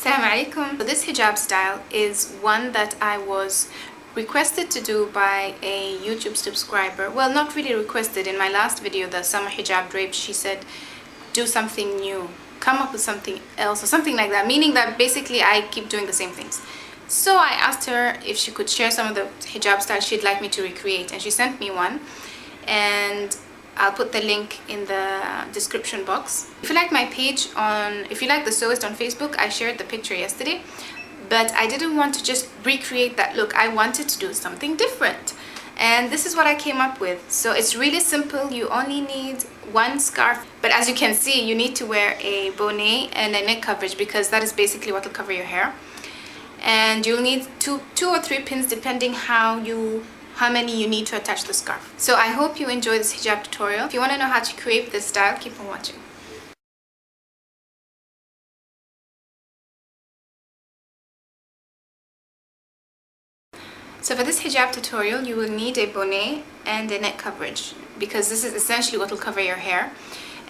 Assalamu alaikum. So this hijab style is one that I was requested to do by a YouTube subscriber. Well, not really requested. In my last video, the summer hijab drape, she said do something new, come up with something else or something like that, meaning that basically I keep doing the same things. So I asked her if she could share some of the hijab style she'd like me to recreate, and she sent me one, and I'll put the link in the description box. If you like my page if you like the Sewist on Facebook, I shared the picture yesterday, but I didn't want to just recreate that look. I wanted to do something different, and this is what I came up with. So it's really simple. You only need one scarf, but as you can see, you need to wear a bonnet and a neck coverage because that is basically what will cover your hair. And you'll need two or three pins depending how many you need to attach the scarf. So I hope you enjoy this hijab tutorial. If you want to know how to create this style, keep on watching. So for this hijab tutorial, you will need a bonnet and a neck coverage because this is essentially what will cover your hair.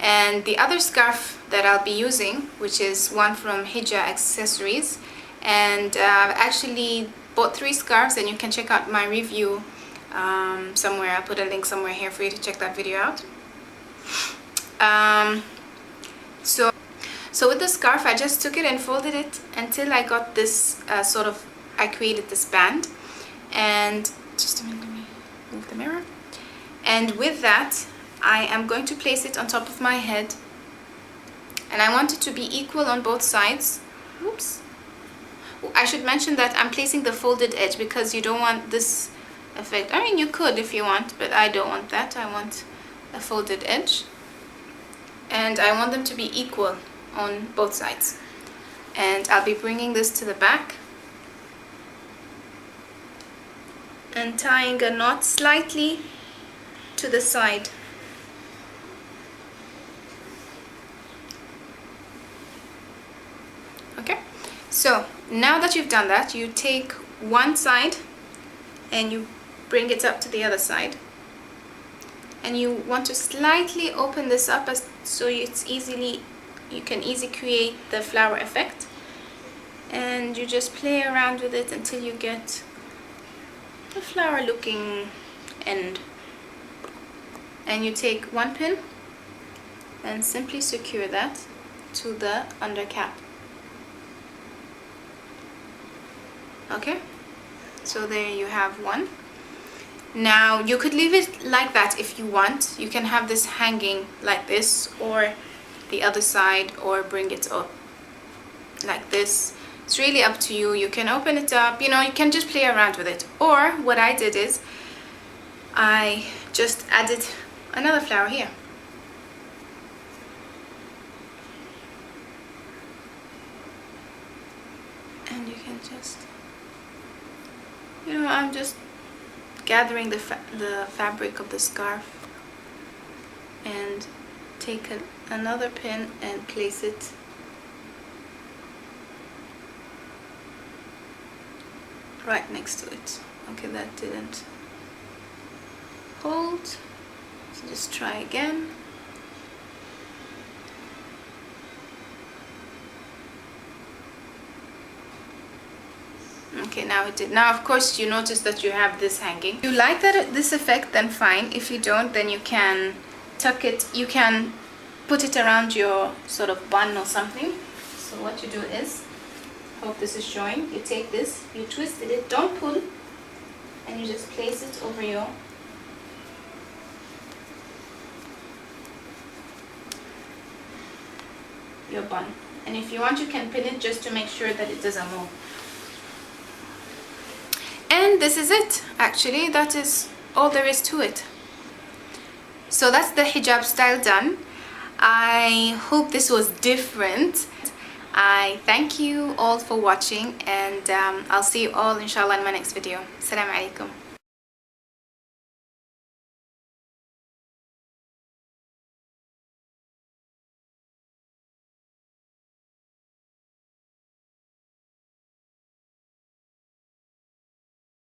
And the other scarf that I'll be using, which is one from Hijab Accessories, and I've actually bought 3 scarves, and you can check out my review somewhere. I'll put a link somewhere here for you to check that video out. So with the scarf, I just took it and folded it until I got this I created this band. And just a minute, let me move the mirror. And with that, I am going to place it on top of my head, and I want it to be equal on both sides. Oops. I should mention that I'm placing the folded edge because you don't want this effect. I mean, you could if you want, but I don't want that. I want a folded edge, and I want them to be equal on both sides. And I'll be bringing this to the back and tying a knot slightly to the side. Okay, so now that you've done that, you take one side and you bring it up to the other side, and you want to slightly open this up so you can easily create the flower effect, and you just play around with it until you get the flower looking end. And you take one pin and simply secure that to the under cap. Okay, so there you have one. Now you could leave it like that if you want. You can have this hanging like this, or the other side, or bring it up like this. It's really up to you. You can open it up, you can just play around with it. Or what I did is I just added another flower here. And you can just, I'm just gathering the fabric of the scarf, and take another pin and place it right next to it. Okay, that didn't hold, so just try again. Okay, now it did. Now of course you notice that you have this hanging. If you like this effect, then fine. If you don't, then you can tuck it, you can put it around your sort of bun or something. So what you do is, hope this is showing, you take this, you twisted it, don't pull, and you just place it over your bun. And if you want, you can pin it just to make sure that it doesn't move. And this is it. Actually, that is all there is to it. So that's the hijab style done. I hope this was different. I thank you all for watching, and I'll see you all inshallah in my next video. Assalamu alaikum.